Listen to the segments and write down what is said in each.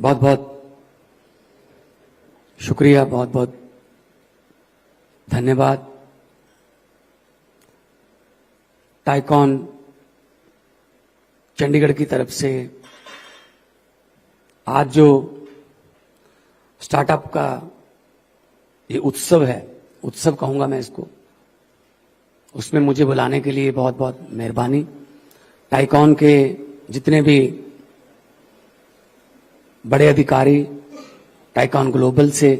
बहुत बहुत शुक्रिया, बहुत बहुत धन्यवाद। टाइकॉन चंडीगढ़ की तरफ से आज जो स्टार्टअप का ये उत्सव है, उत्सव कहूंगा मैं इसको, उसमें मुझे बुलाने के लिए बहुत बहुत मेहरबानी। टाइकॉन के जितने भी बड़े अधिकारी, टाइकॉन ग्लोबल से,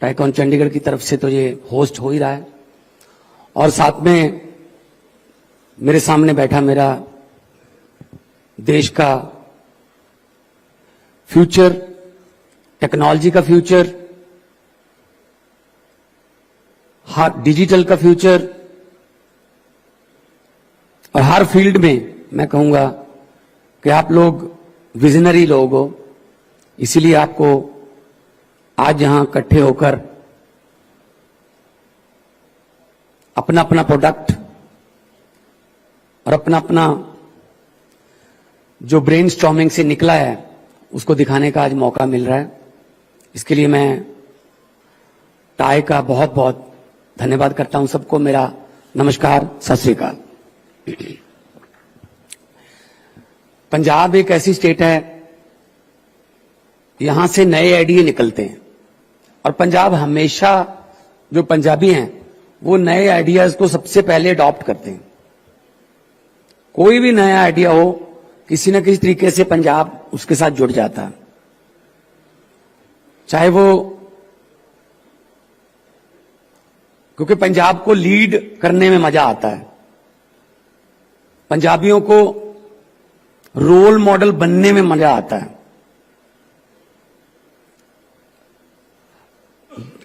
टाइकॉन चंडीगढ़ की तरफ से तो ये होस्ट हो ही रहा है, और साथ में मेरे सामने बैठा मेरा देश का फ्यूचर, टेक्नोलॉजी का फ्यूचर, हर डिजिटल का फ्यूचर, और हर फील्ड में मैं कहूंगा कि आप लोग विजनरी लोग हो, इसीलिए आपको आज यहां इकट्ठे होकर अपना अपना प्रोडक्ट और अपना अपना जो ब्रेनस्टॉर्मिंग से निकला है उसको दिखाने का आज मौका मिल रहा है। इसके लिए मैं टाई का बहुत बहुत धन्यवाद करता हूं। सबको मेरा नमस्कार, सत श्री अकाल। पंजाब एक ऐसी स्टेट है, यहां से नए आइडिया निकलते हैं, और पंजाब हमेशा, जो पंजाबी हैं वो नए आइडियाज को सबसे पहले अडॉप्ट करते हैं। कोई भी नया आइडिया हो, किसी न किसी तरीके से पंजाब उसके साथ जुड़ जाता है, चाहे वो, क्योंकि पंजाब को लीड करने में मजा आता है, पंजाबियों को रोल मॉडल बनने में मजा आता है।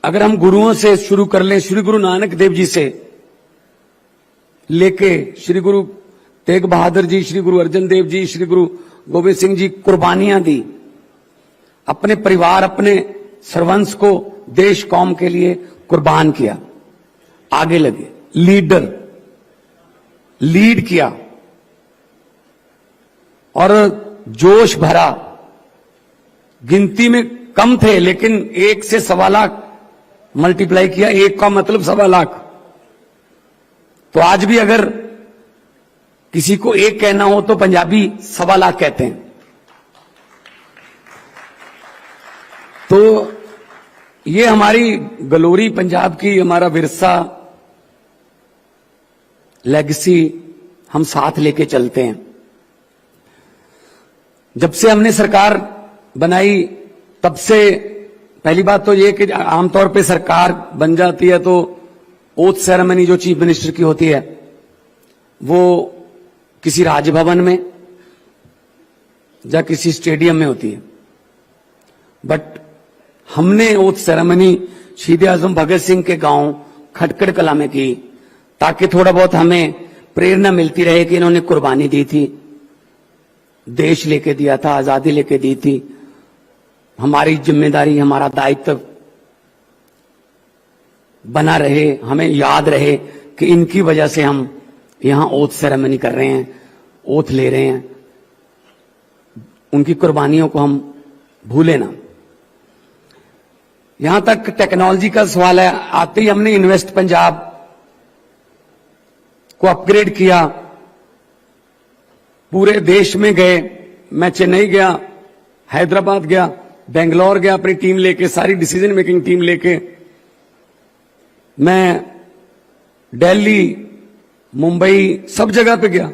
अगर हम गुरुओं से शुरू कर लें, श्री गुरु नानक देव जी से लेके श्री गुरु तेग बहादुर जी, श्री गुरु अर्जन देव जी, श्री गुरु गोविंद सिंह जी, कुर्बानियां दी, अपने परिवार, अपने सर्वंस को देश कौम के लिए कुर्बान किया, आगे लगे, लीडर, लीड किया, और जोश भरा, गिनती में कम थे लेकिन 1 से 1.25 लाख मल्टीप्लाई किया, 1 का मतलब 1.25 लाख। तो आज भी अगर किसी को 1 कहना हो तो पंजाबी 1.25 लाख कहते हैं। तो ये हमारी ग्लोरी पंजाब की, हमारा विरसा, लेगेसी हम साथ लेके चलते हैं। जब से हमने सरकार बनाई तब से पहली बात तो ये कि आमतौर पे सरकार बन जाती है तो ओथ सेरेमनी जो चीफ मिनिस्टर की होती है वो किसी राजभवन में या किसी स्टेडियम में होती है, बट हमने ओथ सेरेमनी शहीद आजम भगत सिंह के गांव खटकड़ कला में की, ताकि थोड़ा बहुत हमें प्रेरणा मिलती रहे कि इन्होंने कुर्बानी दी थी, देश लेके दिया था, आजादी लेके दी थी। हमारी जिम्मेदारी, हमारा दायित्व बना रहे, हमें याद रहे कि इनकी वजह से हम यहां ओथ सेरेमनी कर रहे हैं, ओथ ले रहे हैं, उनकी कुर्बानियों को हम भूले ना। यहां तक टेक्नोलॉजी का सवाल है, आते ही हमने इन्वेस्ट पंजाब को अपग्रेड किया, पूरे देश में गए, मैं चेन्नई गया, हैदराबाद गया, बेंगलोर गया, अपनी टीम लेके, सारी डिसीजन मेकिंग टीम लेके, मैं दिल्ली, मुंबई, सब जगह पे गया।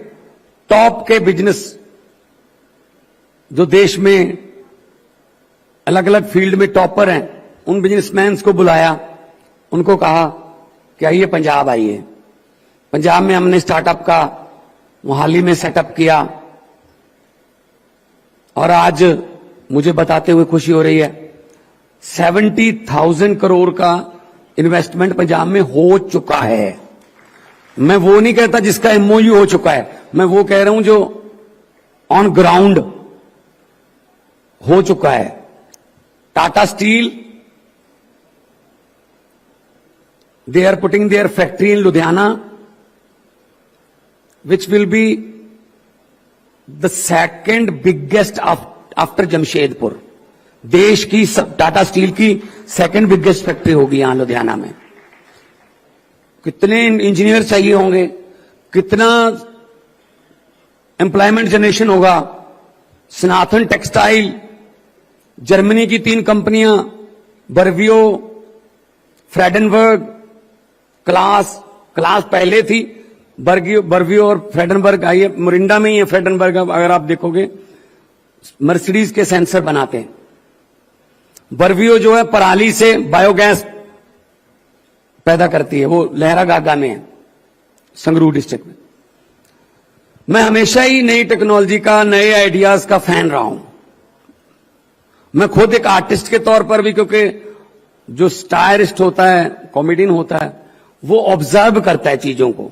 टॉप के बिजनेस जो देश में अलग अलग फील्ड में टॉपर हैं, उन बिजनेसमैन को बुलाया, उनको कहा कि आइए पंजाब आइए। पंजाब में हमने स्टार्टअप का मोहाली में सेटअप किया, और आज मुझे बताते हुए खुशी हो रही है 70,000 करोड़ का इन्वेस्टमेंट पंजाब में हो चुका है। मैं वो नहीं कहता जिसका एमओयू हो चुका है, मैं वो कह रहा हूं जो ऑन ग्राउंड हो चुका है। Tata steel, they are putting their factory in Ludhiana, which will be the second biggest after Jamshedpur. देश की टाटा स्टील की सेकंड बिगेस्ट फैक्ट्री होगी यहां लुधियाना में। कितने इंजीनियर चाहिए होंगे, कितना एम्प्लॉयमेंट जनरेशन होगा। सनातन टेक्सटाइल, जर्मनी की 3 कंपनियां, बर्वियो, फ्रेडनबर्ग, क्लास पहले थी, बर्वियो और फ्रेडनबर्ग आई है, मोरिंडा में ही है फ्रेडनबर्ग। अगर आप देखोगे मर्सिडीज के सेंसर बनाते हैं। बर्वियो जो है पराली से बायोगैस पैदा करती है, वो लहरागागा में है, संगरूर डिस्ट्रिक्ट में। मैं हमेशा ही नई टेक्नोलॉजी का, नए आइडियाज का फैन रहा हूं। मैं खुद एक आर्टिस्ट के तौर पर भी, क्योंकि जो स्टायरिस्ट होता है, कॉमेडियन होता है, वो ऑब्जर्व करता है चीजों को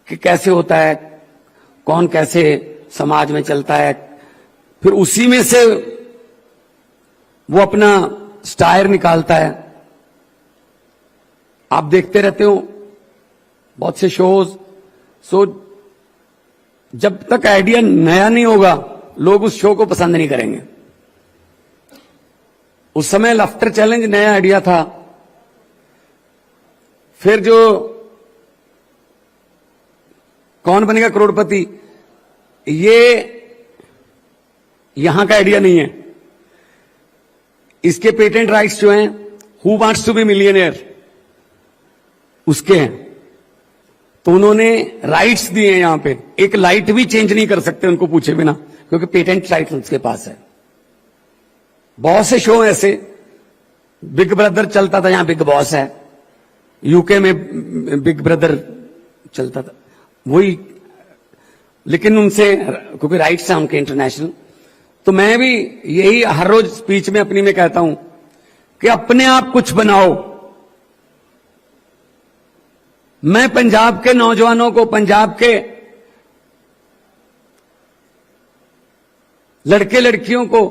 कि कैसे होता है, कौन कैसे समाज में चलता है, फिर उसी में से वो अपना स्टायर निकालता है। आप देखते रहते हो बहुत से शोज। जब तक आइडिया नया नहीं होगा, लोग उस शो को पसंद नहीं करेंगे। उस समय लाफ्टर चैलेंज नया आइडिया था। फिर जो कौन बनेगा करोड़पति, ये यहां का आइडिया नहीं है। इसके पेटेंट राइट्स जो हैं, who wants to be millionaire, उसके हैं। तो उन्होंने राइट्स दिए हैं। यहां पे एक लाइट भी चेंज नहीं कर सकते उनको पूछे बिना, क्योंकि पेटेंट राइट्स उसके पास है। बहुत से शो ऐसे, बिग ब्रदर चलता था, यहां बिग बॉस है, यूके में बिग ब्रदर चलता था, वही। लेकिन उनसे, क्योंकि राइट्स हैं उनके इंटरनेशनल। तो मैं भी यही हर रोज स्पीच में अपनी में कहता हूं कि अपने आप कुछ बनाओ। मैं पंजाब के नौजवानों को, पंजाब के लड़के लड़कियों को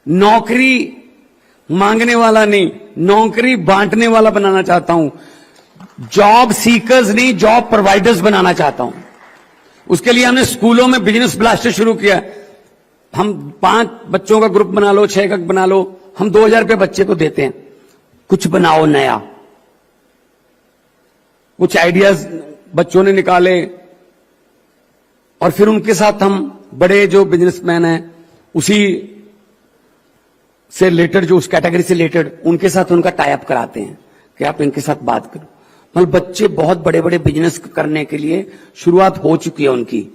नौकरी मांगने वाला नहीं, नौकरी बांटने वाला बनाना चाहता हूं। जॉब सीकर्स नहीं, जॉब प्रोवाइडर्स बनाना चाहता हूं। उसके लिए हमने स्कूलों में बिजनेस ब्लास्टर शुरू किया। हम 5 बच्चों का ग्रुप बना लो, 6 का बना लो, हम 2000 रुपये बच्चे को देते हैं। कुछ बनाओ नया। कुछ आइडियाज बच्चों ने निकाले और फिर उनके साथ हम बड़े जो बिजनेसमैन हैं, उसी से रिलेटेड, जो उस कैटेगरी से रिलेटेड, उनके साथ उनका टाई अप कराते हैं कि आप इनके साथ बात करो। मतलब बच्चे बहुत बड़े बड़े बिजनेस करने के लिए शुरुआत हो चुकी है उनकी।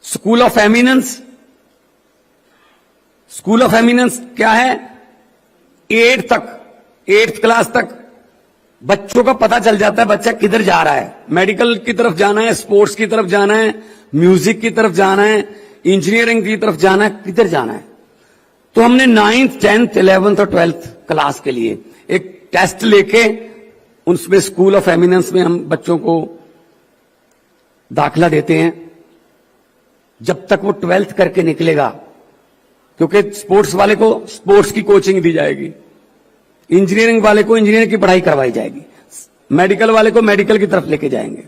School of eminence, school of eminence क्या है? 8th क्लास तक बच्चों का पता चल जाता है बच्चा किधर जा रहा है। मेडिकल की तरफ जाना है, स्पोर्ट्स की तरफ जाना है, म्यूजिक की तरफ जाना है, इंजीनियरिंग की तरफ जाना है, किधर जाना है। तो हमने 9th, 10th, 11th और 12th क्लास के लिए एक टेस्ट लेके उसमें स्कूल ऑफ एमिनेंस में हम बच्चों को दाखिला देते हैं। जब तक वो 12th करके निकलेगा, क्योंकि स्पोर्ट्स वाले को स्पोर्ट्स की कोचिंग दी जाएगी, इंजीनियरिंग वाले को इंजीनियरिंग की पढ़ाई करवाई जाएगी, मेडिकल वाले को मेडिकल की तरफ लेके जाएंगे।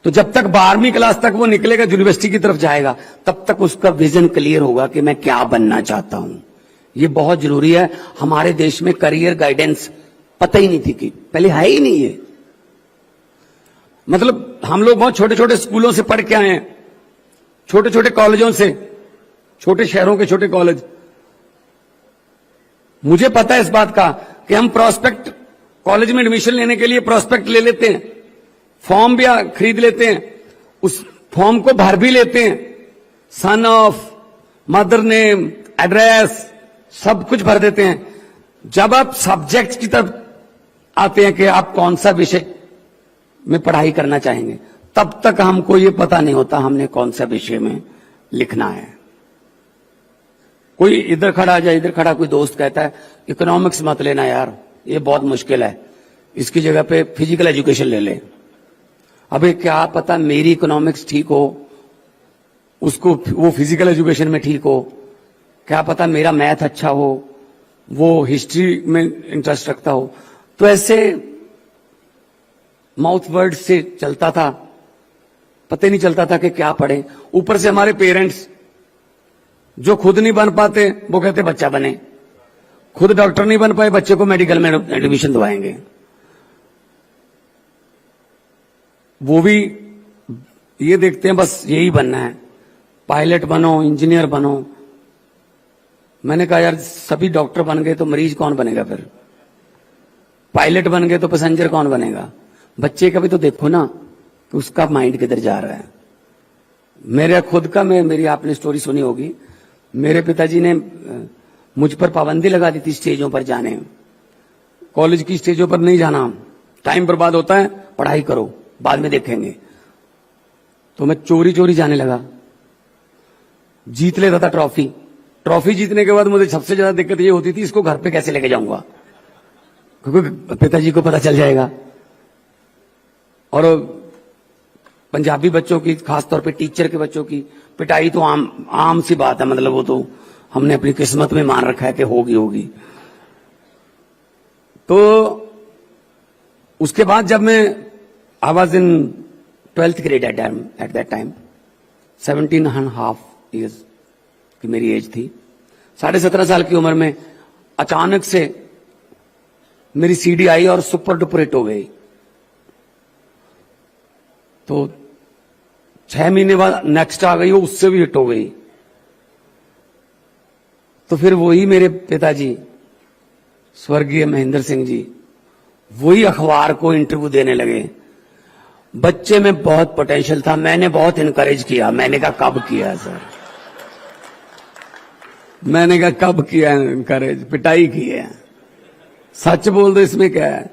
तो जब तक 12वीं क्लास तक वो निकलेगा, यूनिवर्सिटी की तरफ जाएगा, तब तक उसका विजन क्लियर होगा कि मैं क्या बनना चाहता हूं। ये बहुत जरूरी है। हमारे देश में करियर गाइडेंस पता ही नहीं थी कि पहले है ही नहीं है। मतलब हम लोग बहुत छोटे छोटे स्कूलों से पढ़ के आए हैं, छोटे छोटे कॉलेजों से, छोटे शहरों के छोटे कॉलेज। मुझे पता है इस बात का कि हम प्रोस्पेक्ट, कॉलेज में एडमिशन लेने के लिए प्रोस्पेक्ट ले लेते हैं, फॉर्म भी खरीद लेते हैं, उस फॉर्म को भर भी लेते हैं, son of, mother name, address, सब कुछ भर देते हैं। जब आप सब्जेक्ट की तरफ आते हैं कि आप कौन सा विषय में पढ़ाई करना चाहेंगे, तब तक हमको ये पता नहीं होता हमने कौन सा विषय में लिखना है। कोई इधर खड़ा या इधर खड़ा कोई दोस्त कहता है इकोनॉमिक्स मत लेना यार, ये बहुत मुश्किल है, इसकी जगह पे फिजिकल एजुकेशन ले ले। अबे क्या पता मेरी इकोनॉमिक्स ठीक हो, उसको वो फिजिकल एजुकेशन में ठीक हो। क्या पता मेरा मैथ अच्छा हो, वो हिस्ट्री में इंटरेस्ट रखता हो। तो ऐसे माउथ वर्ड से चलता था। पता ही नहीं चलता था कि क्या पढ़े। ऊपर से हमारे पेरेंट्स जो खुद नहीं बन पाते वो कहते बच्चा बने, खुद डॉक्टर नहीं बन पाए बच्चे को मेडिकल में एडमिशन दवाएंगे। वो भी ये देखते हैं बस यही बनना है, पायलट बनो, इंजीनियर बनो। मैंने कहा यार सभी डॉक्टर बन गए तो मरीज कौन बनेगा, फिर पायलट बन गए तो पैसेंजर कौन बनेगा। बच्चे का भी तो देखो ना कि उसका माइंड किधर जा रहा है। मेरे खुद का मेरी आपने स्टोरी सुनी होगी, मेरे पिताजी ने मुझ पर पाबंदी लगा दी थी स्टेजों पर जाने, कॉलेज की स्टेजों पर नहीं जाना, टाइम बर्बाद होता है, पढ़ाई करो बाद में देखेंगे। तो मैं चोरी चोरी जाने लगा, जीत लेता था ट्रॉफी। ट्रॉफी जीतने के बाद मुझे सबसे ज्यादा दिक्कत ये होती थी इसको घर पे कैसे लेके जाऊंगा, क्योंकि पिताजी को पता चल जाएगा। और पंजाबी बच्चों की, खासतौर पे टीचर के बच्चों की पिटाई तो आम सी बात है, मतलब वो तो हमने अपनी किस्मत में मान रखा है कि होगी होगी। तो उसके बाद जब मैं I was in 12th grade at that time, 17.5 years की मेरी एज थी। 17.5 साल की उम्र में अचानक से मेरी सीडी आई और सुपर डुपर हिट हो गई। तो 6 महीने बाद नेक्स्ट आ गई, वो उससे भी हिट हो गई। तो फिर वही मेरे पिताजी स्वर्गीय महेंद्र सिंह जी वही अखबार को इंटरव्यू देने लगे। बच्चे में बहुत पोटेंशियल था, मैंने बहुत इनकरेज किया। मैंने कहा कब किया सर, मैंने कहा कब किया इनकरेज, पिटाई की है, सच बोल दो इसमें क्या है।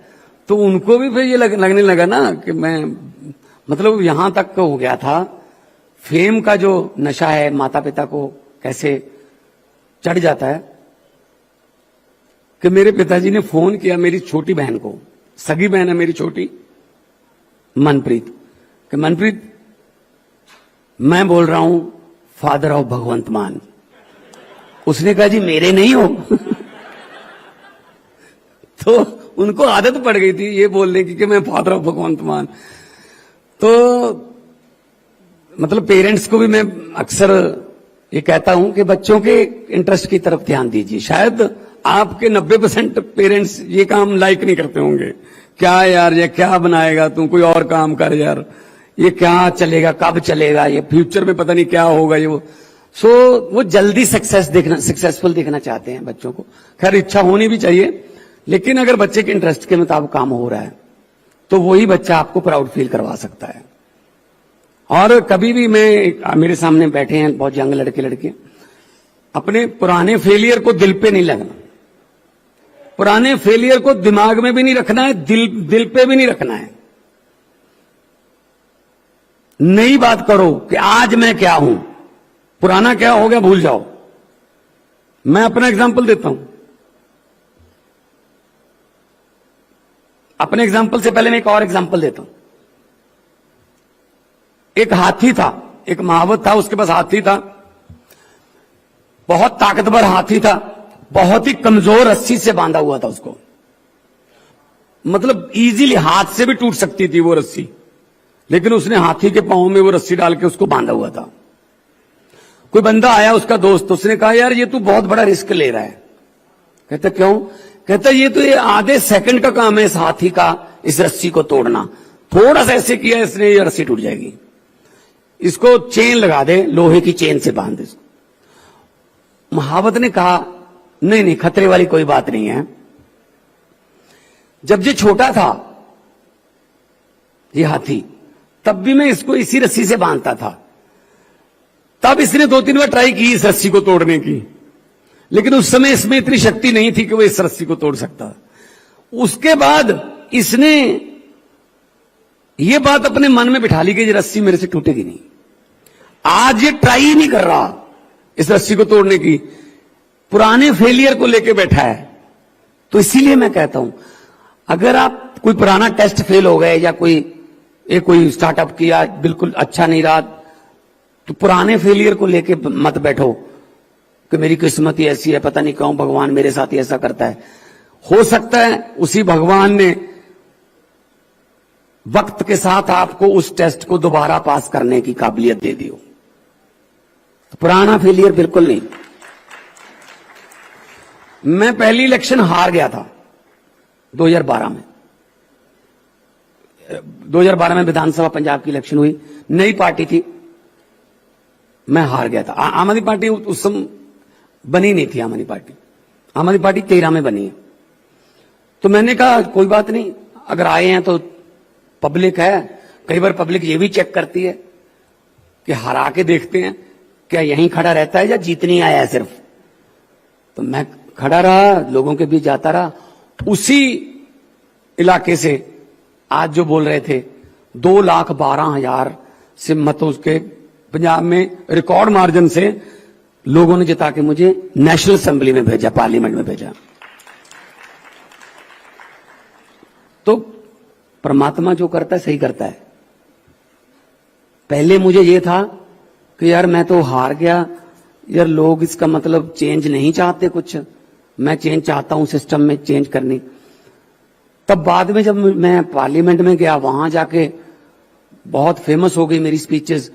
तो उनको भी फिर ये लगने लगा ना कि मैं, मतलब यहां तक हो गया था फेम का जो नशा है माता पिता को कैसे चढ़ जाता है, कि मेरे पिताजी ने फोन किया मेरी छोटी बहन को, सगी बहन है मेरी छोटी मनप्रीत, कि मनप्रीत मैं बोल रहा हूं फादर ऑफ भगवंत मान। उसने कहा जी मेरे नहीं हो तो उनको आदत पड़ गई थी ये बोलने की कि मैं फादर ऑफ भगवंत मान। तो मतलब पेरेंट्स को भी मैं अक्सर ये कहता हूं कि बच्चों के इंटरेस्ट की तरफ ध्यान दीजिए। शायद आपके 90% पेरेंट्स ये काम लाइक नहीं करते होंगे, क्या यार ये क्या बनाएगा तू, कोई और काम कर यार, ये क्या चलेगा, कब चलेगा, ये फ्यूचर में पता नहीं क्या होगा ये वो। सो वो जल्दी सक्सेसफुल देखना चाहते हैं बच्चों को। खैर इच्छा होनी भी चाहिए, लेकिन अगर बच्चे के इंटरेस्ट के मुताबिक काम हो रहा है तो वही बच्चा आपको प्राउड फील करवा सकता है। और कभी भी मेरे सामने बैठे हैं बहुत यंग लड़के लड़के, अपने पुराने फेलियर को दिल पे नहीं लगना, पुराने फेलियर को दिमाग में भी नहीं रखना है, दिल पे भी नहीं रखना है। नई बात करो कि आज मैं क्या हूं, पुराना क्या हो गया भूल जाओ। मैं अपना एग्जांपल देता हूं। अपने एग्जांपल से पहले मैं एक और एग्जांपल देता हूं। एक हाथी था, एक महावत था, उसके पास हाथी था, बहुत ताकतवर हाथी था, बहुत ही कमजोर रस्सी से बांधा हुआ था उसको, मतलब इजीली हाथ से भी टूट सकती थी वो रस्सी, लेकिन उसने हाथी के पांव में वो रस्सी डाल के उसको बांधा हुआ था। कोई बंदा आया उसका दोस्त, उसने कहा यार ये तू बहुत बड़ा रिस्क ले रहा है। कहता क्यों? कहता ये तो ये आधे सेकंड का काम है इस हाथी का इस रस्सी को तोड़ना, थोड़ा सा ऐसे किया इसने ये रस्सी टूट जाएगी, इसको चेन लगा दे, लोहे की चेन से बांध दे इसको। महावत ने कहा नहीं नहीं खतरे वाली कोई बात नहीं है। जब ये छोटा था ये हाथी, तब भी मैं इसको इसी रस्सी से बांधता था, तब इसने 2-3 बार ट्राई की इस रस्सी को तोड़ने की, लेकिन उस समय इसमें इतनी शक्ति नहीं थी कि वो इस रस्सी को तोड़ सकता। उसके बाद इसने ये बात अपने मन में बिठा ली कि ये रस्सी मेरे से टूटेगी नहीं। आज ये ट्राई ही नहीं कर रहा इस रस्सी को तोड़ने की, पुराने फेलियर को लेके बैठा है। तो इसीलिए मैं कहता हूं अगर आप कोई पुराना टेस्ट फेल हो गए या कोई स्टार्टअप किया बिल्कुल अच्छा नहीं रहा, तो पुराने फेलियर को लेके मत बैठो कि मेरी किस्मत ही ऐसी है, पता नहीं क्यों भगवान मेरे साथ ही ऐसा करता है। हो सकता है उसी भगवान ने वक्त के साथ आपको उस टेस्ट को दोबारा पास करने की काबिलियत दे दी हो। तो पुराना फेलियर बिल्कुल नहीं। मैं पहली इलेक्शन हार गया था 2012 में। 2012 में विधानसभा पंजाब की इलेक्शन हुई, नई पार्टी थी, मैं हार गया था। आम आदमी पार्टी उस समय बनी नहीं थी। आम आदमी पार्टी 13 में बनी है। तो मैंने कहा कोई बात नहीं, अगर आए हैं तो पब्लिक है, कई बार पब्लिक ये भी चेक करती है कि हरा के देखते हैं क्या यहीं खड़ा रहता है या जीतने आया है सिर्फ। तो मैं खड़ा रहा, लोगों के बीच जाता रहा। उसी इलाके से आज जो बोल रहे थे 2,12,000 से मतों के पंजाब में रिकॉर्ड मार्जिन से लोगों ने जिता के मुझे नेशनल असेंबली में भेजा, पार्लियामेंट में भेजा। तो परमात्मा जो करता है सही करता है। पहले मुझे यह था कि यार मैं तो हार गया, यार लोग इसका मतलब चेंज नहीं चाहते, कुछ मैं चेंज चाहता हूं, सिस्टम में चेंज करनी। तब बाद में जब मैं पार्लियामेंट में गया, वहां जाके बहुत फेमस हो गई मेरी स्पीचेस,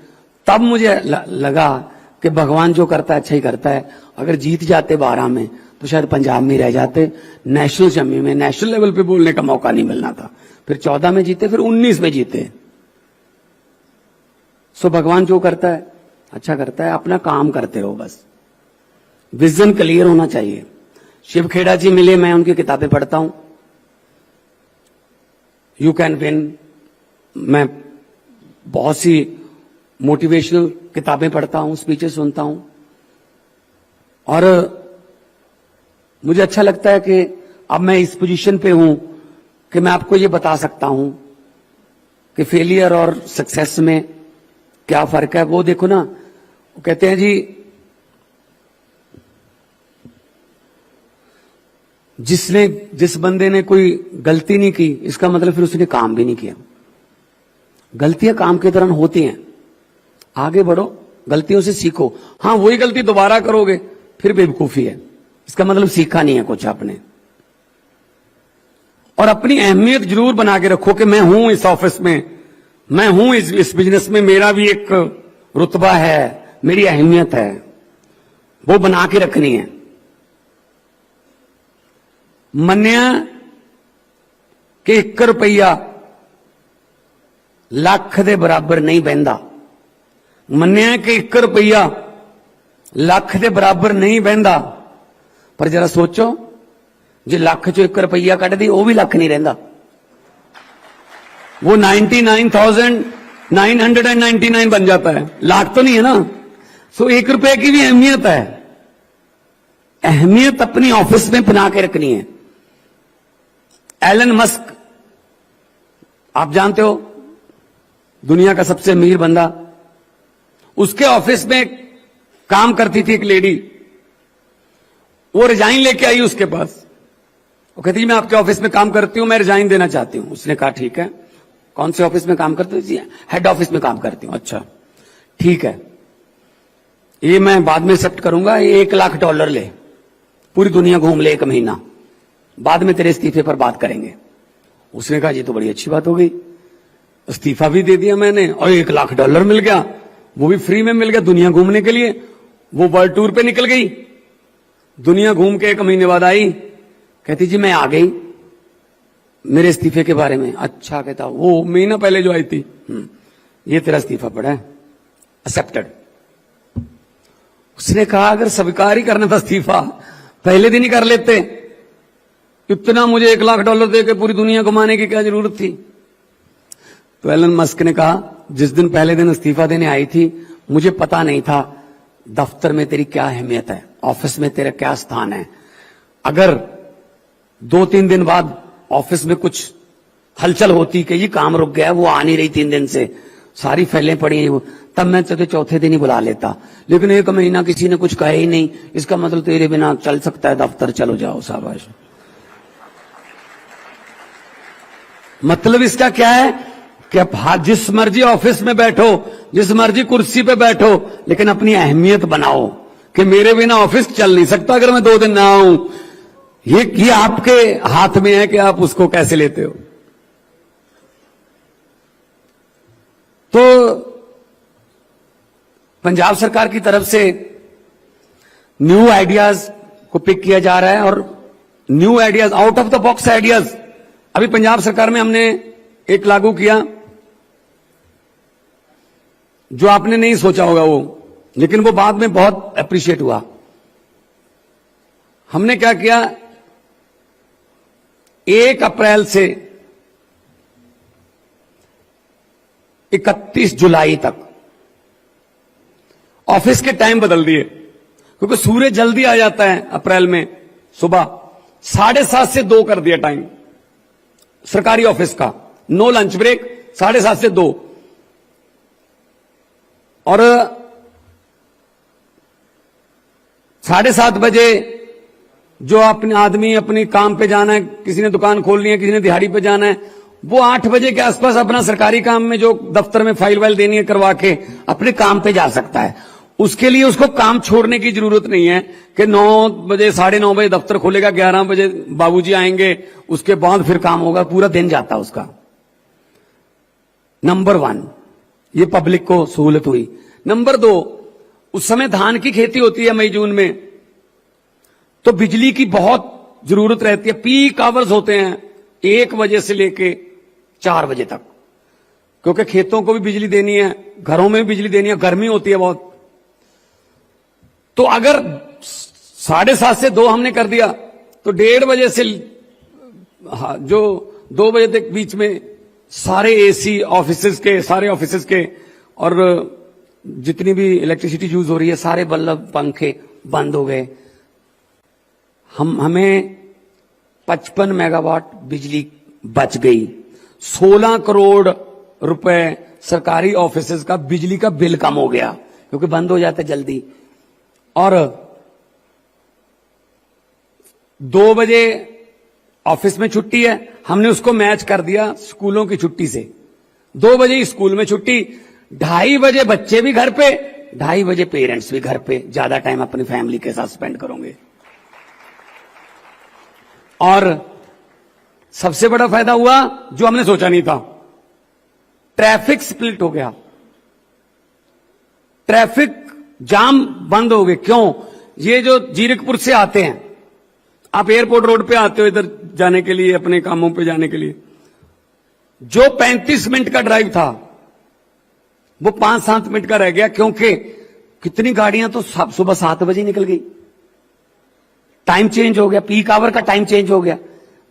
तब मुझे लगा कि भगवान जो करता है अच्छा ही करता है। अगर जीत जाते 12 में तो शायद पंजाब में रह जाते, नेशनल असेंबली में नेशनल लेवल पे बोलने का मौका नहीं मिलना था। फिर 14 में जीते, फिर 19 में जीते। सो भगवान जो करता है अच्छा करता है, अपना काम करते रहो बस। विजन क्लियर होना चाहिए। शिव खेड़ा जी मिले, मैं उनकी किताबें पढ़ता हूं, यू कैन विन। मैं बहुत सी मोटिवेशनल किताबें पढ़ता हूं, स्पीचेस सुनता हूं, और मुझे अच्छा लगता है कि अब मैं इस पोजीशन पे हूं कि मैं आपको ये बता सकता हूं कि फेलियर और सक्सेस में क्या फर्क है। वो देखो ना, वो कहते हैं जी जिस बंदे ने कोई गलती नहीं की, इसका मतलब फिर उसने काम भी नहीं किया। गलतियां काम के दौरान होती हैं, आगे बढ़ो, गलतियों से सीखो। हां, वही गलती दोबारा करोगे फिर बेवकूफी है, इसका मतलब सीखा नहीं है कुछ आपने। और अपनी अहमियत जरूर बना के रखो कि मैं हूं इस ऑफिस में, मैं हूं इस बिजनेस में, मेरा भी एक रुतबा है, मेरी अहमियत है, वो बना के रखनी है। मन्या कि 1 रुपया ਲੱਖ ਦੇ ਬਰਾਬਰ नहीं बहता। मन्या कि 1 रुपया ਲੱਖ ਦੇ बराबर नहीं बहता, पर जरा सोचो जे ਲੱਖ चो 1 रुपया कट दी, वो भी ਲੱਖ नहीं रहता, वो 99,999 बन जाता है, लाख तो नहीं है ना। सो 1 रुपए की भी अहमियत है। अहमियत अपनी ऑफिस में बना के रखनी है। एलन मस्क, आप जानते हो, दुनिया का सबसे अमीर बंदा, उसके ऑफिस में काम करती थी एक लेडी। वो रिजाइन लेके आई उसके पास, वो कहती मैं आपके ऑफिस में काम करती हूं, मैं रिजाइन देना चाहती हूं। उसने कहा ठीक है, कौन से ऑफिस में काम करती हूं? हेड ऑफिस में काम करती हूं। अच्छा ठीक है, ये मैं बाद में एक्सेप्ट करूंगा, $1 लाख ले, पूरी दुनिया घूम ले 1 महीना, बाद में तेरे इस्तीफे पर बात करेंगे। उसने कहा ये तो बड़ी अच्छी बात हो गई, इस्तीफा भी दे दिया मैंने और $1 लाख मिल गया, वो भी फ्री में मिल गया दुनिया घूमने के लिए। वो वर्ल्ड टूर पे निकल गई, दुनिया घूम के 1 महीने बाद आई, कहती जी मैं आ गई, मेरे इस्तीफे के बारे में। अच्छा, कहता वो महीना पहले जो आई थी, ये तेरा इस्तीफा पड़ा है, एक्सेप्टेड। उसने कहा अगर स्वीकार ही करना था इस्तीफा, पहले दिन ही कर लेते, इतना मुझे $1 लाख दे के पूरी दुनिया घुमाने की क्या जरूरत थी। तो एलन मस्क ने कहा जिस दिन पहले दिन इस्तीफा देने आई थी, मुझे पता नहीं था दफ्तर में तेरी क्या अहमियत है, ऑफिस में तेरा क्या स्थान है। अगर 2-3 दिन बाद ऑफिस में कुछ हलचल होती कि ये काम रुक गया, वो आ नहीं रही 3 दिन से, सारी फाइलें पड़ी हैं, तब मैं तुझे चौथे दिन ही बुला लेता। लेकिन 1 महीना किसी ने कुछ कहा ही नहीं, इसका मतलब तेरे बिना चल सकता है दफ्तर, चलो जाओ, शाबाश। मतलब इसका क्या है कि आप जिस मर्जी ऑफिस में बैठो, जिस मर्जी कुर्सी पे बैठो, लेकिन अपनी अहमियत बनाओ कि मेरे बिना ऑफिस चल नहीं सकता अगर मैं 2 दिन ना आऊं। ये आपके हाथ में है कि आप उसको कैसे लेते हो। तो पंजाब सरकार की तरफ से न्यू आइडियाज को पिक किया जा रहा है और new ideas, out of the box ideas अभी पंजाब सरकार में हमने एक लागू किया जो आपने नहीं सोचा होगा वो, लेकिन वो बाद में बहुत अप्रिशिएट हुआ। हमने क्या किया, 1 अप्रैल से 31 जुलाई तक ऑफिस के टाइम बदल दिए, क्योंकि सूर्य जल्दी आ जाता है अप्रैल में, सुबह 7:30 से 2 कर दिया टाइम सरकारी ऑफिस का, नो लंच ब्रेक, 7:30 से 2। और 7:30 बजे जो अपने आदमी अपनी काम पे जाना है, किसी ने दुकान खोलनी है, किसी ने दिहाड़ी पे जाना है, वो 8 बजे के आसपास अपना सरकारी काम में जो दफ्तर में फाइल वाइल देनी है करवा के अपने काम पे जा सकता है। उसके लिए उसको काम छोड़ने की जरूरत नहीं है कि 9 बजे 9:30 बजे दफ्तर खोलेगा, 11 बजे बाबूजी आएंगे, उसके बाद फिर काम होगा, पूरा दिन जाता उसका। नंबर 1, ये पब्लिक को सहूलत हुई। नंबर 2, उस समय धान की खेती होती है मई जून में, तो बिजली की बहुत जरूरत रहती है। पीक आवर्स होते हैं 1 बजे से लेके 4 बजे तक, क्योंकि खेतों को भी बिजली देनी है, घरों में भी बिजली देनी है, गर्मी होती है बहुत। तो अगर 7:30 से 2 हमने कर दिया तो 1:30 बजे से जो 2 बजे तक बीच में सारे एसी ऑफिसेज के, सारे ऑफिसेज के और जितनी भी इलेक्ट्रिसिटी यूज हो रही है, सारे बल्ब पंखे बंद हो गए। हमें 55 मेगावाट बिजली बच गई। 16 करोड़ रुपए सरकारी ऑफिसेज का बिजली का बिल कम हो गया, क्योंकि बंद हो जाते जल्दी। और 2 बजे ऑफिस में छुट्टी है, हमने उसको मैच कर दिया स्कूलों की छुट्टी से। 2 बजे स्कूल में छुट्टी, 2:30 बजे बच्चे भी घर पे, 2:30 बजे पेरेंट्स भी घर पे, ज्यादा टाइम अपनी फैमिली के साथ स्पेंड करोगे। और सबसे बड़ा फायदा हुआ जो हमने सोचा नहीं था, ट्रैफिक स्प्लिट हो गया, ट्रैफिक जाम बंद हो गए। क्यों? ये जो जीरकपुर से आते हैं, आप एयरपोर्ट रोड पे आते हो इधर जाने के लिए, अपने कामों पे जाने के लिए, जो 35 मिनट का ड्राइव था वो 5-7 मिनट का रह गया, क्योंकि कितनी गाड़ियां तो सुबह 7 बजे निकल गई। टाइम चेंज हो गया, पीक आवर का टाइम चेंज हो गया।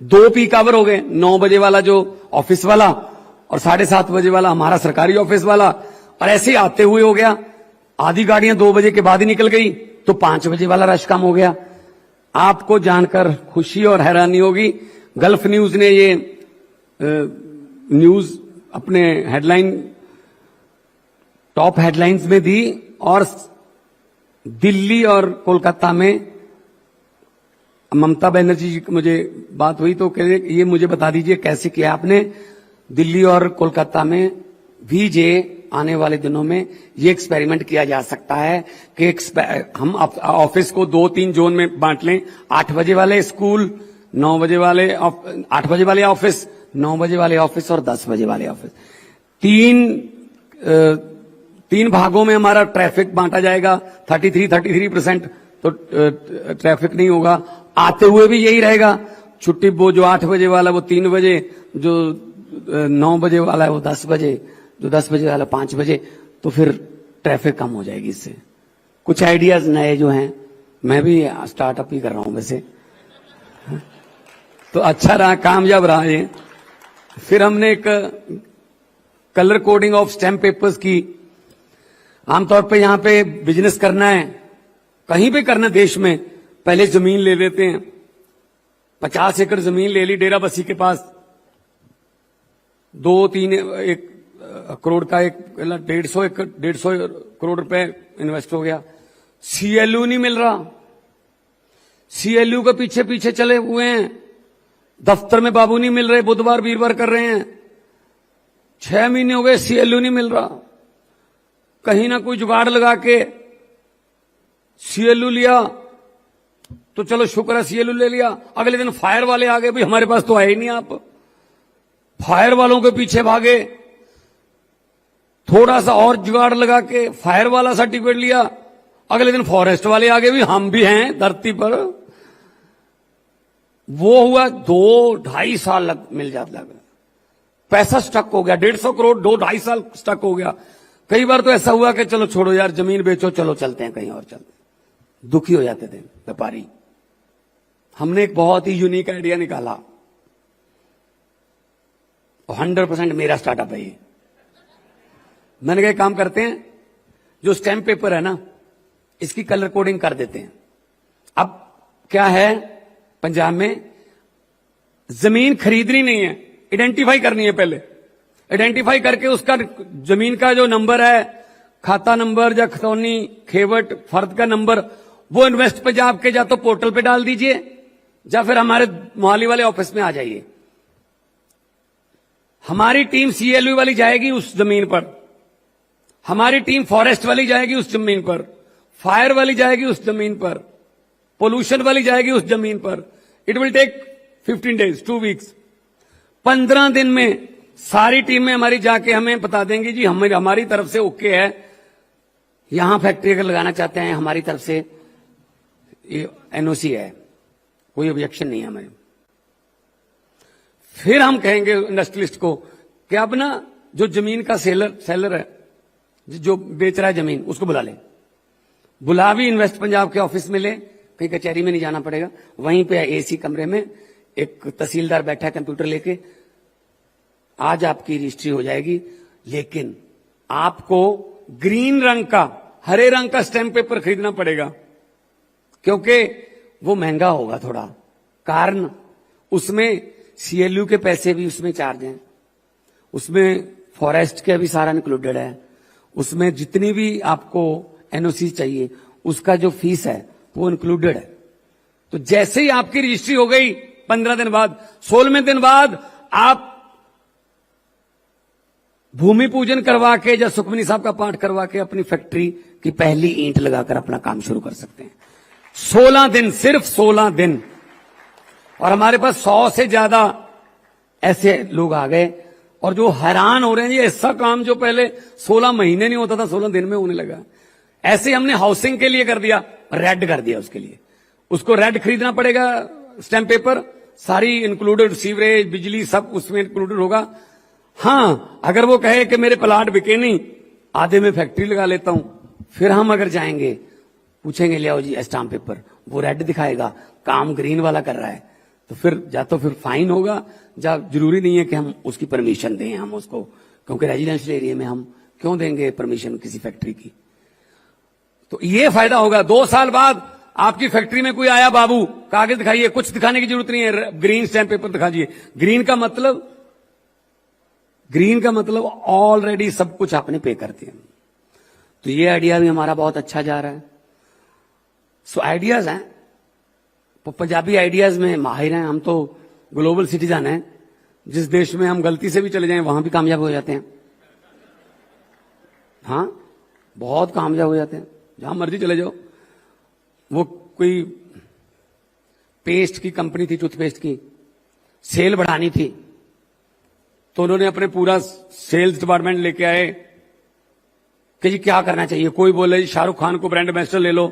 2 पीक आवर हो गए, 9 बजे वाला जो ऑफिस वाला और 7:30 बजे वाला हमारा सरकारी ऑफिस वाला, और ऐसे ही आते हुए हो गया। आधी गाड़ियां 2 बजे के बाद ही निकल गई, तो 5 बजे वाला रश कम हो गया। आपको जानकर खुशी और हैरानी होगी, गल्फ न्यूज ने ये न्यूज अपने हेडलाइन, टॉप हेडलाइंस में दी, और दिल्ली और कोलकाता में ममता बनर्जी जी, मुझे बात हुई तो कह रहे ये मुझे बता दीजिए कैसे किया आपने। दिल्ली और कोलकाता में भी आने वाले दिनों में ये एक्सपेरिमेंट किया जा सकता है कि हम ऑफिस को 2-3 जोन में बांट लें। 8 बजे वाले स्कूल, 9 बजे वाले 8 बजे वाले ऑफिस, 9 बजे वाले ऑफिस और 10 बजे वाले ऑफिस। 3 भागों में हमारा ट्रैफिक बांटा जाएगा। 33%, तो ट्रैफिक नहीं होगा। आते हुए भी यही रहेगा। छुट्टी वो जो 8 बजे वाला वो 3 बजे, जो 9 बजे वाला है वो 10 बजे, जो 10 बजे वाला 5 बजे, तो फिर ट्रैफिक कम हो जाएगी इससे। कुछ आइडियाज नए जो हैं, मैं भी स्टार्टअप ही कर रहा हूं वैसे, तो अच्छा रहा, कामयाब रहा ये। फिर हमने एक colour coding of stamp papers की। आमतौर पे यहां पे बिजनेस करना है, कहीं भी करना देश में, पहले जमीन ले लेते हैं। 50 एकड़ जमीन ले ली डेरा बस्सी के पास, 1 करोड़ का 150 करोड़ रुपए इन्वेस्ट हो गया। सीएलयू नहीं मिल रहा, सीएलयू के पीछे पीछे चले हुए हैं। दफ्तर में बाबू नहीं मिल रहे, बुधवार वीरवार कर रहे हैं। 6 महीने हो गए, सीएलयू नहीं मिल रहा। कहीं ना कोई जुगाड़ लगा के सीएलयू लिया, तो चलो शुक्र है सीएलयू ले लिया। अगले दिन फायर वाले आ गए, भाई हमारे पास तो आए ही नहीं आप। फायर वालों के पीछे भागे, थोड़ा सा और जुगाड़ लगा के फायर वाला सर्टिफिकेट लिया, अगले दिन फॉरेस्ट वाले आगे भी हम भी हैं धरती पर। वो हुआ 2-2.5 साल मिल जाता, पैसा स्टक हो गया, 150 करोड़ 2-2.5 साल स्टक हो गया। कई बार तो ऐसा हुआ कि चलो छोड़ो यार, जमीन बेचो, चलो चलते हैं कहीं और चलते हैं। दुखी हो जाते थे व्यापारी। हमने एक बहुत ही यूनिक आइडिया निकाला, 100% मेरा स्टार्टअप है ये। मैंने कहा काम करते हैं, जो स्टैम्प पेपर है ना, इसकी कलर कोडिंग कर देते हैं। अब क्या है, पंजाब में जमीन खरीदनी नहीं है, आइडेंटिफाई करनी है। पहले आइडेंटिफाई करके उसका जमीन का जो नंबर है, खाता नंबर या खतौनी खेवट फर्द का नंबर, वो इन्वेस्ट पंजाब के या तो पोर्टल पे डाल दीजिए या फिर हमारे मोहाली वाले ऑफिस में आ जाइए। हमारी टीम सीएलयू वाली जाएगी उस जमीन पर, हमारी टीम फॉरेस्ट वाली जाएगी उस जमीन पर, फायर वाली जाएगी उस जमीन पर, पोल्यूशन वाली जाएगी उस जमीन पर। It will take 15 days 2 weeks. 15 दिन में सारी टीमें हमारी जाके हमें बता देंगी जी हमारी तरफ से ओके है, यहां फैक्ट्री अगर लगाना चाहते हैं हमारी तरफ से एनओसी है, कोई ऑब्जेक्शन नहीं है हमें। फिर हम कहेंगे इंडस्ट्रियलिस्ट को कि अब ना जो जमीन का सेलर है, जो बेच रहा है जमीन, उसको बुला ले, बुला भी इन्वेस्ट पंजाब के ऑफिस में ले, कहीं कचहरी में नहीं जाना पड़ेगा, वहीं पे एसी कमरे में एक तहसीलदार बैठा है कंप्यूटर लेके, आज आपकी रजिस्ट्री हो जाएगी। लेकिन आपको ग्रीन रंग का, हरे रंग का स्टैम्प पेपर खरीदना पड़ेगा, क्योंकि वो महंगा होगा थोड़ा। कारण उसमें सीएलयू के पैसे भी उसमें चार्ज हैं, उसमें फॉरेस्ट के भी सारा इंक्लूडेड है, उसमें जितनी भी आपको एनओसी चाहिए उसका जो फीस है वो इंक्लूडेड है। तो जैसे ही आपकी रजिस्ट्री हो गई 15 दिन बाद, 16वें दिन बाद आप भूमि पूजन करवा के या सुखमनी साहब का पाठ करवा के अपनी फैक्ट्री की पहली ईंट लगाकर अपना काम शुरू कर सकते हैं। 16 दिन, सिर्फ 16 दिन। और हमारे पास 100 से ज्यादा ऐसे लोग आ गए और जो हैरान हो रहे हैं, ये ऐसा काम जो पहले 16 महीने नहीं होता था 16 दिन में होने लगा। ऐसे हमने हाउसिंग के लिए कर दिया, रेड कर दिया उसके लिए। उसको रेड खरीदना पड़ेगा स्टैम्प पेपर, सारी इंक्लूडेड, सीवरेज बिजली सब उसमें इंक्लूडेड होगा। हां, अगर वो कहे कि मेरे प्लाट बिके नहीं, आधे में फैक्ट्री लगा लेता हूं, फिर हम अगर जाएंगे पूछेंगे ले आओ जी स्टाम्प पेपर, वो रेड दिखाएगा, काम ग्रीन वाला कर रहा है, तो फिर या तो फिर फाइन होगा, या जरूरी नहीं है कि हम उसकी परमिशन दें हम उसको, क्योंकि रेजिडेंशियल एरिया में हम क्यों देंगे परमिशन किसी फैक्ट्री की। तो ये फायदा होगा। 2 साल बाद आपकी फैक्ट्री में कोई आया, बाबू कागज दिखाइए, कुछ दिखाने की जरूरत नहीं है, ग्रीन स्टैम्प पेपर दिखा दीजिए। ग्रीन का मतलब ऑलरेडी सब कुछ आपने पे कर दिया। तो ये आइडिया भी हमारा बहुत अच्छा जा रहा है। सो आइडियाज हैं, तो पंजाबी आइडियाज में माहिर हैं हम, तो ग्लोबल सिटीजन हैं, जिस देश में हम गलती से भी चले जाएं वहां भी कामयाब हो जाते हैं। हाँ, बहुत कामयाब हो जाते हैं, जहां मर्जी चले जाओ। वो कोई पेस्ट की कंपनी थी, टूथपेस्ट की, सेल बढ़ानी थी, तो उन्होंने अपने पूरा सेल्स डिपार्टमेंट लेके आए कि जी क्या करना चाहिए। कोई बोले जी शाहरुख खान को ब्रांड एम्बेसडर ले लो,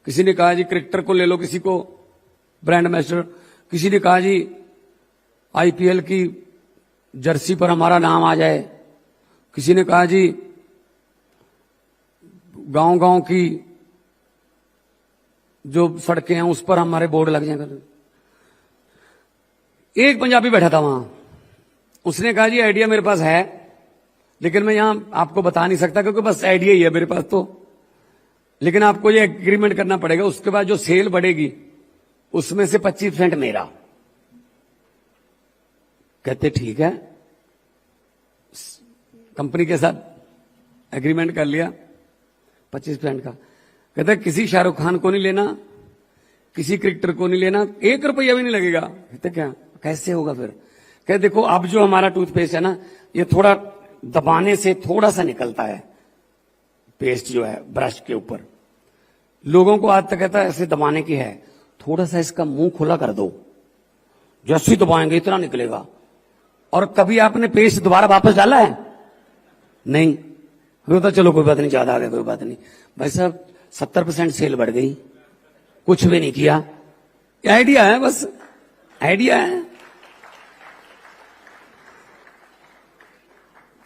किसी ने कहा जी क्रिकेटर को ले लो किसी को ब्रांड एम्बेसडर, किसी ने कहा जी आईपीएल की जर्सी पर हमारा नाम आ जाए, किसी ने कहा जी गांव गांव की जो सड़कें हैं उस पर हमारे बोर्ड लग जाएंगे। एक पंजाबी बैठा था वहां, उसने कहा जी आइडिया मेरे पास है, लेकिन मैं यहां आपको बता नहीं सकता क्योंकि बस आइडिया ही है मेरे पास, तो लेकिन आपको ये एग्रीमेंट करना पड़ेगा। उसके बाद जो सेल बढ़ेगी उसमें से 25% मेरा। कहते ठीक है, कंपनी के साथ एग्रीमेंट कर लिया 25% का। कहते किसी शाहरुख खान को नहीं लेना, किसी क्रिकेटर को नहीं लेना, 1 रुपया भी नहीं लगेगा। कहते क्या, कैसे होगा फिर? कहते देखो अब जो हमारा टूथपेस्ट है ना, ये थोड़ा दबाने से थोड़ा सा निकलता है पेस्ट जो है ब्रश के ऊपर, लोगों को आज तक कहता है ऐसे दबाने की है, थोड़ा सा इसका मुंह खुला कर दो, जैसे ही दबाएंगे इतना निकलेगा। और कभी आपने पेस्ट दोबारा वापस डाला है? नहीं, वो तो चलो कोई बात नहीं, ज्यादा आ गया कोई बात नहीं। भाई साहब 70% सेल बढ़ गई, कुछ भी नहीं किया। आइडिया है, बस आइडिया है।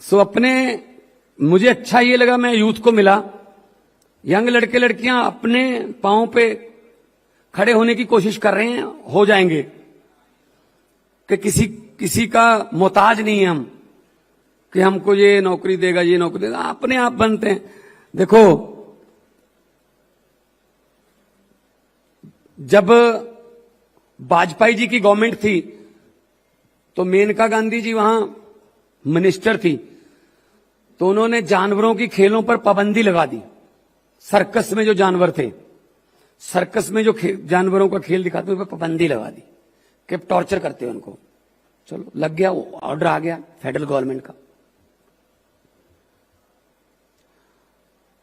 सो अपने मुझे अच्छा ये लगा, मैं यूथ को मिला, यंग लड़के लड़कियां अपने पांव पे खड़े होने की कोशिश कर रहे हैं, हो जाएंगे कि किसी का मोहताज नहीं है हम कि हमको ये नौकरी देगा, ये नौकरी देगा, अपने आप बनते हैं। देखो, जब वाजपेयी जी की गवर्नमेंट थी तो मेनका गांधी जी वहां मिनिस्टर थी, तो उन्होंने जानवरों की खेलों पर पाबंदी लगा दी। सर्कस में जो जानवर थे, सर्कस में जो जानवरों का खेल दिखाते उन पर पाबंदी लगा दी कि टॉर्चर करते हैं उनको। चलो लग गया, वो ऑर्डर आ गया फेडरल गवर्नमेंट का।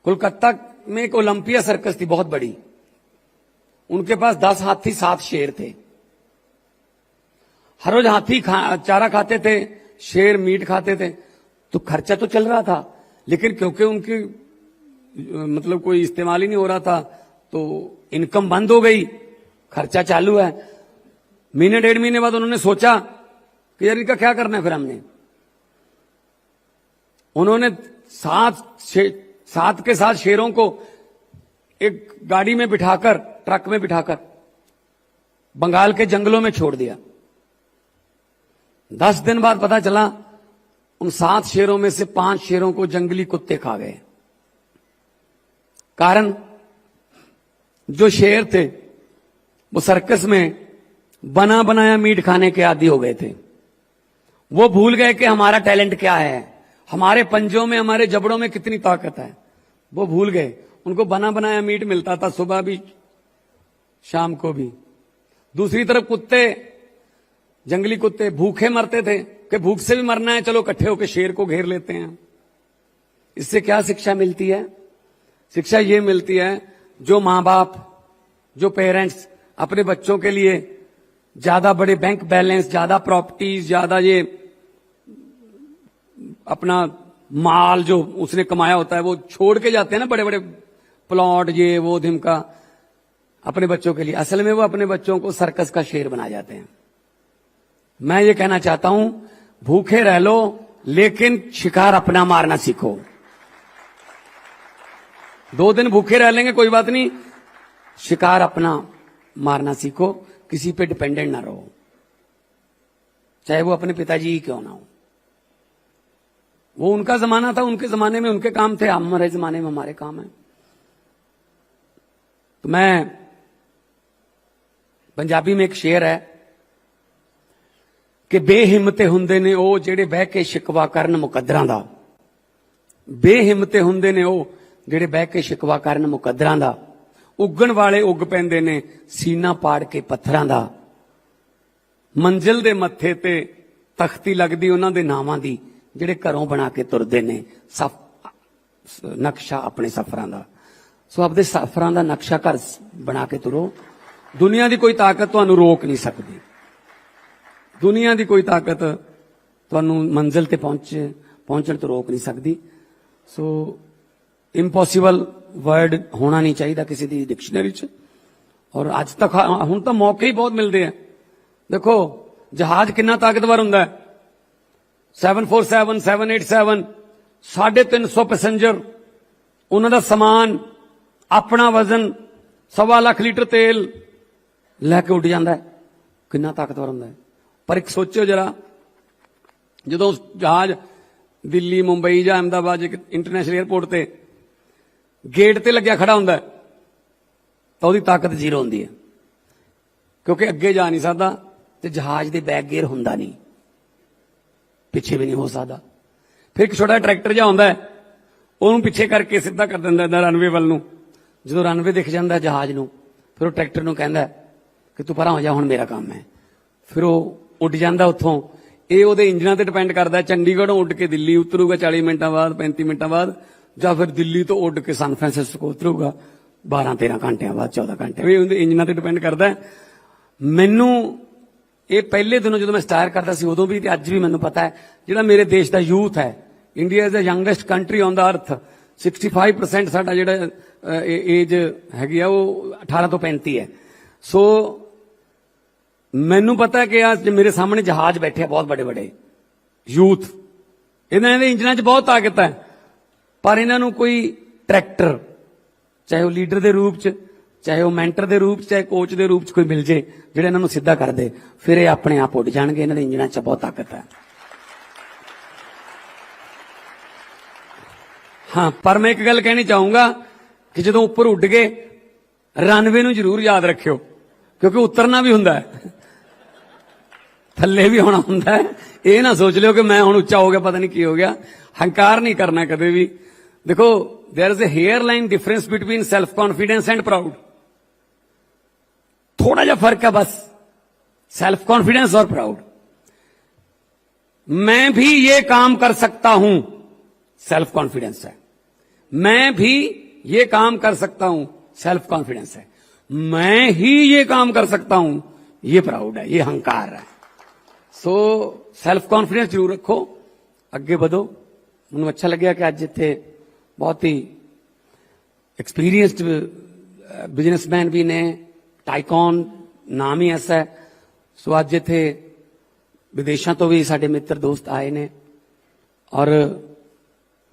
कोलकाता में एक ओलंपिया सर्कस थी बहुत बड़ी, उनके पास 10 हाथी 7 शेर थे। हर रोज हाथी चारा खाते थे, शेर मीट खाते थे, तो खर्चा तो चल रहा था, लेकिन क्योंकि उनकी मतलब कोई इस्तेमाल ही नहीं हो रहा था तो इनकम बंद हो गई, खर्चा चालू है। महीने 1.5 महीने बाद उन्होंने सोचा कि यार इनका क्या करना है। फिर उन्होंने 7 के 7 शेरों को एक गाड़ी में बिठाकर, ट्रक में बिठाकर बंगाल के जंगलों में छोड़ दिया। 10 दिन बाद पता चला उन 7 शेरों में से 5 शेरों को जंगली कुत्ते खा गए। कारण, जो शेर थे वो सर्कस में बना बनाया मीट खाने के आदी हो गए थे। वो भूल गए कि हमारा टैलेंट क्या है, हमारे पंजों में, हमारे जबड़ों में कितनी ताकत है। वो भूल गए, उनको बना बनाया मीट मिलता था, सुबह भी शाम को भी। दूसरी तरफ कुत्ते, जंगली कुत्ते भूखे मरते थे कि भूख से भी मरना है, चलो इकट्ठे होकर शेर को घेर लेते हैं। इससे क्या शिक्षा मिलती है? शिक्षा ये मिलती है, जो मां बाप, जो पेरेंट्स अपने बच्चों के लिए ज्यादा बड़े बैंक बैलेंस, ज्यादा प्रॉपर्टीज, ज्यादा ये अपना माल जो उसने कमाया होता है वो छोड़ के जाते हैं ना, बड़े बड़े प्लॉट, ये वो धिमका, अपने बच्चों के लिए, असल में वो अपने बच्चों को सर्कस का शेर बना जाते हैं। मैं ये कहना चाहता हूं, भूखे रह लो लेकिन शिकार अपना मारना सीखो। 2 दिन भूखे रह लेंगे कोई बात नहीं, शिकार अपना मारना सीखो, किसी पे डिपेंडेंट ना रहो, चाहे वो अपने पिताजी ही क्यों ना हो। वो उनका जमाना था, उनके जमाने में उनके काम थे, हमारे जमाने में हमारे काम है। तो मैं, पंजाबी में एक शेर है कि बेहिम्मते हुंदे ने ओ जेड़े बह के शिकवा करन मुकद्दरां दा। बेहिम्मते हुंदे ने ओ जेड़े बह के शिकवा करन मुकद्दरां दा। उगण वाले उग पैंदे ने सीना पाड़ के पत्थरां दा। मंजिल दे मत्थे ते तख्ती लगदी उन्हां दे नावां दी, जेड़े घरों बना के तुरदे ने नक्शा अपने सफरां दा। सो अपने सफरां दा नक्शा घर बना के तुरो। दुनिया की कोई ताकत तुहानू रोक नहीं सकती, दुनिया की कोई ताकत तुहानू मंजिल ते पहुंचण तो रोक नहीं सकती। सो इंपॉसिबल वर्ड होना नहीं चाहिए किसी दी डिक्शनरी च। और अज तक हुण तो मौके ही बहुत मिलते हैं। देखो जहाज कितना ताकतवर हुंदा है, 747 787 350 पैसेंजर, उन्होंने समान, अपना वजन, 1.25 लाख लीटर तेल लैके उड़ जाता है, कितना ताकतवर होंगे। पर एक सोचो जरा, जो जहाज दिल्ली मुंबई या अहमदाबाद इंटरनेशनल एयरपोर्ट ते गेट ते लग्या खड़ा होंगे तो उसकी ताकत 0 होंगी है, क्योंकि अगे जा नहीं सकता, तो जहाज के बैक गेयर होंदा नहीं, पिछे भी नहीं हो सकता। फिर एक छोटा ट्रैक्टर जा होंदा है, उन्होंने पिछे करके सीधा कर दिंदा रनवे वाल नूं। जो रनवे दिख जाता जहाज नूं, फिर वो ट्रैक्टर नूं कहंदा कि तू परां हो जा, हुण मेरा काम है। फिर वो उड़ जाता उत्थों। ये वो इंजन पर डिपेंड करता है, चंडीगढ़ों उड़ के दिल्ली उतरूगा 40 मिनटों बाद, 35 मिनटों बाद, या फिर दिल्ली तो उड़ के सान फ्रांसिस्को उतरूगा 12-13 घंटिया बाद, 14 घंटे, इंजन पर डिपेंड करता है। मैनू ये पहले दिनों जो मैं स्टार करता सी उदों भी, अज भी मैनू पता है, जिहड़ा मेरे देश का यूथ है India is the youngest country on the earth 65% साडा जिहड़ा एज हैगी आ वो 18 तो 35 है। सो मैनू पता है कि आज मेरे सामने जहाज बैठे हैं बहुत बड़े बड़े यूथ, इन्हां दे इंजनां च बहुत ताकत है, पर इन्हां नूं कोई ट्रैक्टर चाहे वो लीडर के रूप च, चाहे वो मैंटर के रूप, चाहे कोच के रूप च कोई मिल जाए जिहड़ा इन्हां नूं सीधा कर दे, फिर ये अपने आप उड़ जाणगे। इन्हां दे इंजनां च बहुत ताकत है। हाँ, पर मैं एक गल कहनी चाहूंगा कि जो उपर उड़ गए रनवे नूं जरूर याद रखियो, क्योंकि उतरना भी हुंदा है, थल्ले भी होना हुंदा है। ये ना सोच लियो कि मैं हुण उच्चा हो गया, पता नहीं की हो गया। हंकार नहीं करना कदे भी। देखो, there is a hair line difference between self confidence and proud. थोड़ा जा फर्क है बस, सेल्फ कॉन्फिडेंस और प्राउड। मैं भी ये काम कर सकता हूं, सेल्फ कॉन्फिडेंस है। मैं भी ये काम कर सकता हूं, सेल्फ कॉन्फिडेंस है। मैं ही ये काम कर सकता हूं, ये प्राउड है, ये हंकार है। सो सेल्फ कॉन्फिडेंस जरूर रखो, अगे बढ़ो। मुझे अच्छा लगे कि अज इत्थे बहुत ही एक्सपीरियंस्ड बिजनेसमैन भी ने, टाइकॉन नाम ही ऐसा है। सो अज इत्थे विदेशों तो भी साडे मित्र दोस्त आए ने और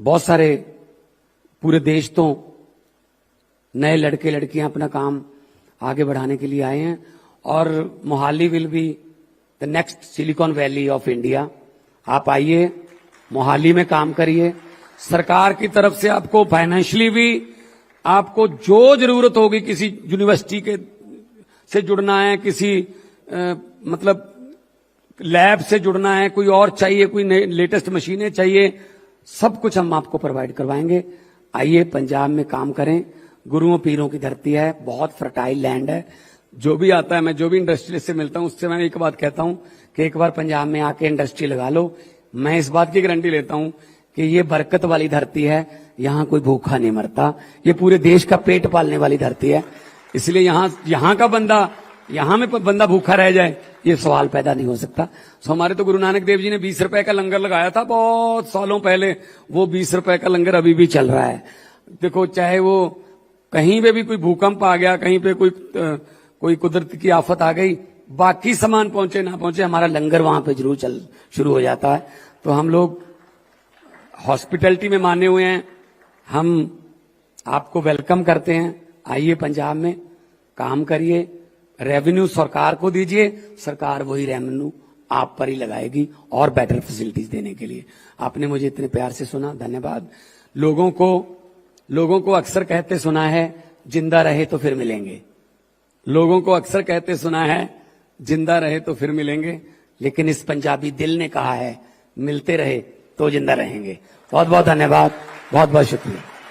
बहुत सारे पूरे देश तो नए लड़के लड़कियां अपना काम आगे बढ़ाने के लिए आए हैं। और Mohali will be the next silicon valley of India. आप आइए, मोहाली में काम करिए। सरकार की तरफ से आपको फाइनेंशियली भी आपको जो जरूरत होगी, किसी यूनिवर्सिटी के से जुड़ना है, किसी मतलब लैब से जुड़ना है, कोई और चाहिए, कोई लेटेस्ट मशीनें चाहिए, सब कुछ हम आपको प्रोवाइड करवाएंगे। आइए, पंजाब में काम करें। गुरुओं पीरों की धरती है, बहुत फर्टाइल लैंड है। जो भी आता है, मैं जो भी इंडस्ट्रियलिस्ट से मिलता हूं उससे मैं एक बात कहता हूं कि एक बार पंजाब में आके इंडस्ट्री लगा लो। मैं इस बात की गारंटी लेता हूं कि ये बरकत वाली धरती है, यहां कोई भूखा नहीं मरता। ये पूरे देश का पेट पालने वाली धरती है। इसलिए यहां का बंदा, यहां में बंदा भूखा रह जाए, ये सवाल पैदा नहीं हो सकता। सो हमारे तो गुरु नानक देव जी ने 20 रुपए का लंगर लगाया था बहुत सालों पहले। वो 20 रुपए का लंगर अभी भी चल रहा है। देखो, चाहे वो कहीं पे भी कोई भूकंप आ गया, कहीं पे कोई कुदरत की आफत आ गई, बाकी सामान पहुंचे ना पहुंचे, हमारा लंगर वहां पे जरूर शुरू हो जाता है। तो हम लोग हॉस्पिटैलिटी में माने हुए हैं, हम आपको वेलकम करते हैं। आइए, पंजाब में काम करिए, रेवेन्यू सरकार को दीजिए, सरकार वही रेवेन्यू आप पर ही लगाएगी और बेटर फैसिलिटीज देने के लिए। आपने मुझे इतने प्यार से सुना, धन्यवाद। लोगों को अक्सर कहते सुना है, जिंदा रहे तो फिर मिलेंगे। लोगों को अक्सर कहते सुना है, जिंदा रहे तो फिर मिलेंगे, लेकिन इस पंजाबी दिल ने कहा है, मिलते रहे तो जिंदा रहेंगे। बहुत बहुत धन्यवाद, बहुत बहुत शुक्रिया।